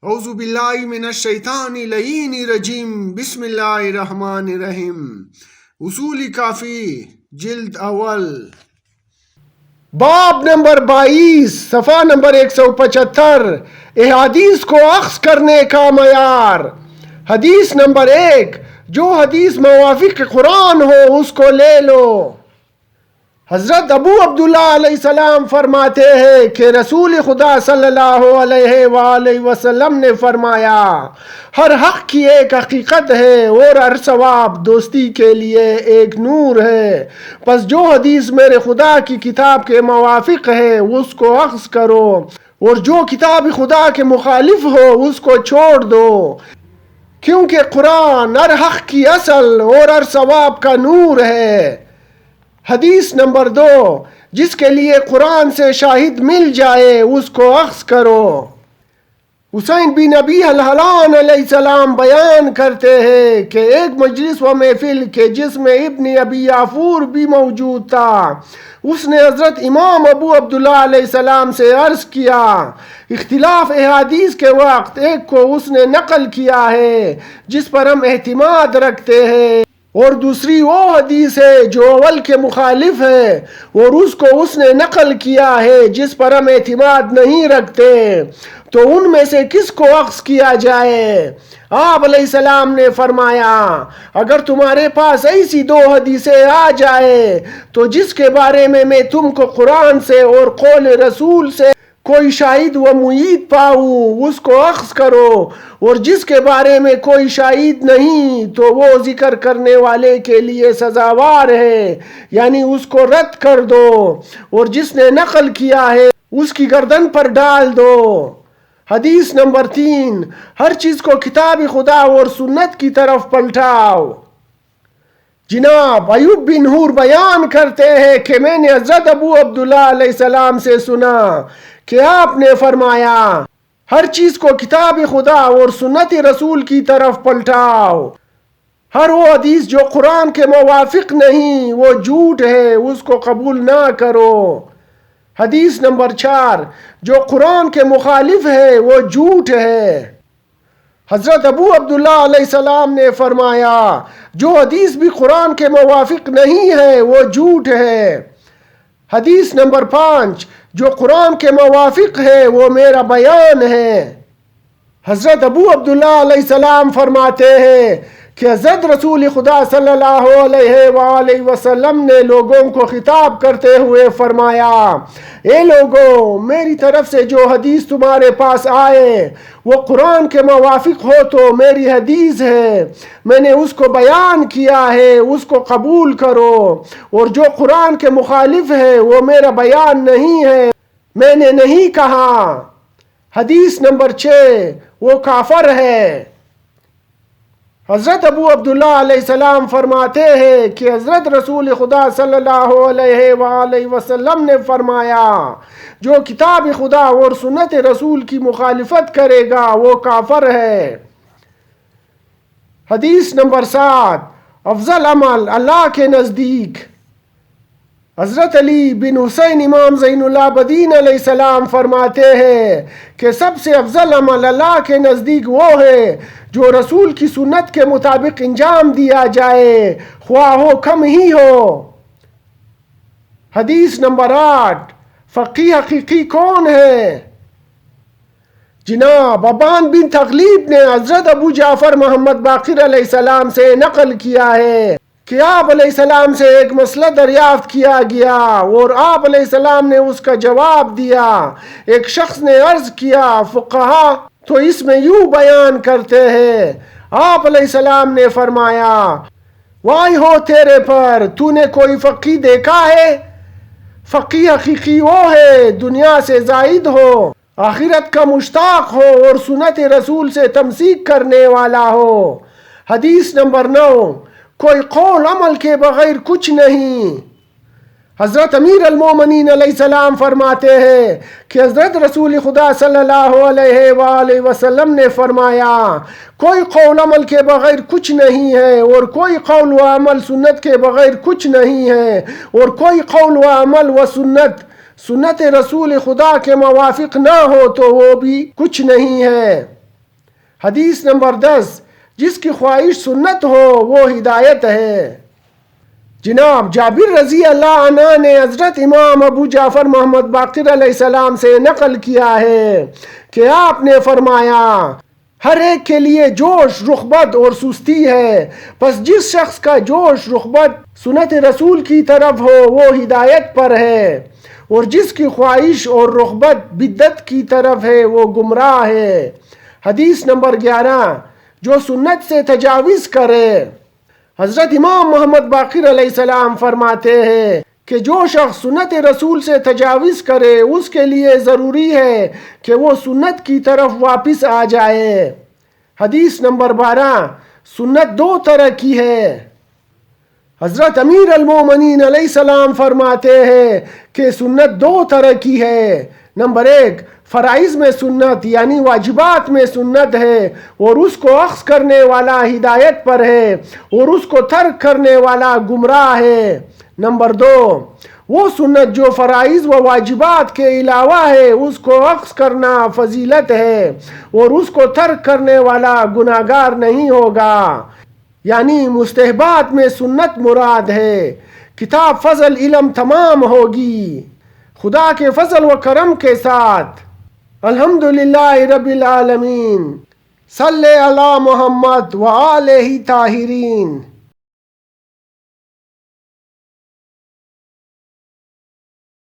اعوذ باللہ من الشیطان اللعین الرجیم، بسم اللہ الرحمن الرحیم۔ اصول کافی جلد اول، باب نمبر 22، صفحہ نمبر 175، احادیث کو اخذ کرنے کا معیار۔ حدیث نمبر 1، جو حدیث موافق قرآن ہو اس کو لے لو۔ حضرت ابو عبداللہ علیہ السلام فرماتے ہیں کہ رسول خدا صلی اللہ علیہ وآلہ وسلم نے فرمایا، ہر حق کی ایک حقیقت ہے اور ہر ثواب دوستی کے لیے ایک نور ہے، پس جو حدیث میرے خدا کی کتاب کے موافق ہے اس کو اخذ کرو، اور جو کتاب خدا کے مخالف ہو اس کو چھوڑ دو، کیونکہ قرآن ہر حق کی اصل اور ہر ثواب کا نور ہے۔ حدیث نمبر 2، جس کے لیے قرآن سے شاہد مل جائے اس کو اخذ کرو۔ حسین بن ابی الحلان علیہ السلام بیان کرتے ہیں کہ ایک مجلس و محفل کے جس میں ابن ابی یافور بھی موجود تھا، اس نے حضرت امام ابو عبداللہ علیہ السلام سے عرض کیا، اختلاف احادیث کے وقت ایک کو اس نے نقل کیا ہے جس پر ہم اعتماد رکھتے ہیں، اور دوسری وہ حدیث ہے جو اول کے مخالف ہے اور اس کو اس نے نقل کیا ہے جس پر ہم اعتماد نہیں رکھتے، تو ان میں سے کس کو اخذ کیا جائے؟ آپ علیہ السلام نے فرمایا، اگر تمہارے پاس ایسی 2 حدیثیں آ جائے تو جس کے بارے میں تم کو قرآن سے اور قول رسول سے کوئی شاہد و معید پاؤ اس کو اخذ کرو، اور جس کے بارے میں کوئی شاہد نہیں تو وہ ذکر کرنے والے کے لیے سزاوار ہے، یعنی اس کو رد کر دو، اور جس نے نقل کیا ہے اس کی گردن پر ڈال دو۔ حدیث نمبر 3، ہر چیز کو کتاب خدا اور سنت کی طرف پلٹاؤ۔ جناب ایوب بن حور بیان کرتے ہیں کہ میں نے حضرت ابو عبداللہ علیہ السلام سے سنا کہ آپ نے فرمایا، ہر چیز کو کتاب خدا اور سنت رسول کی طرف پلٹاؤ، ہر وہ حدیث جو قرآن کے موافق نہیں وہ جھوٹ ہے، اس کو قبول نہ کرو۔ حدیث نمبر 4، جو قرآن کے مخالف ہے وہ جھوٹ ہے۔ حضرت ابو عبداللہ علیہ السلام نے فرمایا، جو حدیث بھی قرآن کے موافق نہیں ہے وہ جھوٹ ہے۔ حدیث نمبر 5، جو قرآن کے موافق ہے وہ میرا بیان ہے۔ حضرت ابو عبداللہ علیہ السلام فرماتے ہیں کہ حضرت رسول خدا صلی اللہ علیہ وآلہ وسلم نے لوگوں کو خطاب کرتے ہوئے فرمایا، اے لوگو، میری طرف سے جو حدیث تمہارے پاس آئے وہ قرآن کے موافق ہو تو میری حدیث ہے، میں نے اس کو بیان کیا ہے، اس کو قبول کرو، اور جو قرآن کے مخالف ہے وہ میرا بیان نہیں ہے، میں نے نہیں کہا۔ حدیث نمبر 6، وہ کافر ہے۔ حضرت ابو عبداللہ علیہ السلام فرماتے ہیں کہ حضرت رسول خدا صلی اللہ علیہ وآلہ وسلم نے فرمایا، جو کتاب خدا اور سنت رسول کی مخالفت کرے گا وہ کافر ہے۔ حدیث نمبر 7، افضل عمل اللہ کے نزدیک۔ حضرت علی بن حسین امام زین العابدین علیہ السلام فرماتے ہیں کہ سب سے افضل عمل اللہ کے نزدیک وہ ہے جو رسول کی سنت کے مطابق انجام دیا جائے، خواہ ہو کم ہی ہو۔ حدیث نمبر 8، فقیہ حقیقی کون ہے؟ جناب ابان بن تغلیب نے حضرت ابو جعفر محمد باقر علیہ السلام سے نقل کیا ہے کہ آپ علیہ السلام سے ایک مسئلہ دریافت کیا گیا اور آپ علیہ السلام نے اس کا جواب دیا۔ ایک شخص نے عرض کیا، فقہا تو اس میں یوں بیان کرتے ہیں۔ آپ علیہ السلام نے فرمایا، وائی ہو تیرے پر، تو نے کوئی فقی دیکھا ہے؟ فقی حقیقی وہ ہے دنیا سے زائد ہو، آخرت کا مشتاق ہو اور سنت رسول سے تمسیک کرنے والا ہو۔ حدیث نمبر 9، کوئی قول عمل کے بغیر کچھ نہیں۔ حضرت امیر المومنین علیہ السلام فرماتے ہیں کہ حضرت رسول خدا صلی اللہ علیہ وآلہ وسلم نے فرمایا، کوئی قول عمل کے بغیر کچھ نہیں ہے، اور کوئی قول و عمل سنت کے بغیر کچھ نہیں ہے، اور کوئی قول و عمل و سنت رسول خدا کے موافق نہ ہو تو وہ بھی کچھ نہیں ہے۔ حدیث نمبر 10، جس کی خواہش سنت ہو وہ ہدایت ہے۔ جناب جابر رضی اللہ عنہ نے حضرت امام ابو جعفر محمد باقر علیہ السلام سے نقل کیا ہے کہ آپ نے فرمایا، ہر ایک کے لیے جوش، رغبت اور سستی ہے، پس جس شخص کا جوش رغبت سنت رسول کی طرف ہو وہ ہدایت پر ہے، اور جس کی خواہش اور رغبت بدعت کی طرف ہے وہ گمراہ ہے۔ حدیث نمبر 11، جو سنت سے تجاوز کرے۔ حضرت امام محمد باقر علیہ السلام فرماتے ہیں کہ جو شخص سنت رسول سے تجاوز کرے اس کے لیے ضروری ہے کہ وہ سنت کی طرف واپس آ جائے۔ حدیث نمبر 12، سنت دو طرح کی ہے۔ حضرت امیر المومنین علیہ السلام فرماتے ہیں کہ سنت دو طرح کی ہے۔ نمبر 1، فرائض میں سنت یعنی واجبات میں سنت ہے اور اس کو اخذ کرنے والا ہدایت پر ہے اور اس کو ترک کرنے والا گمراہ ہے۔ نمبر 2، وہ سنت جو فرائض و واجبات کے علاوہ ہے اس کو اخذ کرنا فضیلت ہے اور اس کو ترک کرنے والا گناہگار نہیں ہوگا، یعنی مستحبات میں سنت مراد ہے۔ کتاب فضل علم تمام ہوگی خدا کے فضل و کرم کے ساتھ۔ الحمدللہ رب العالمین، صلی علی محمد و آلہ طاہرین۔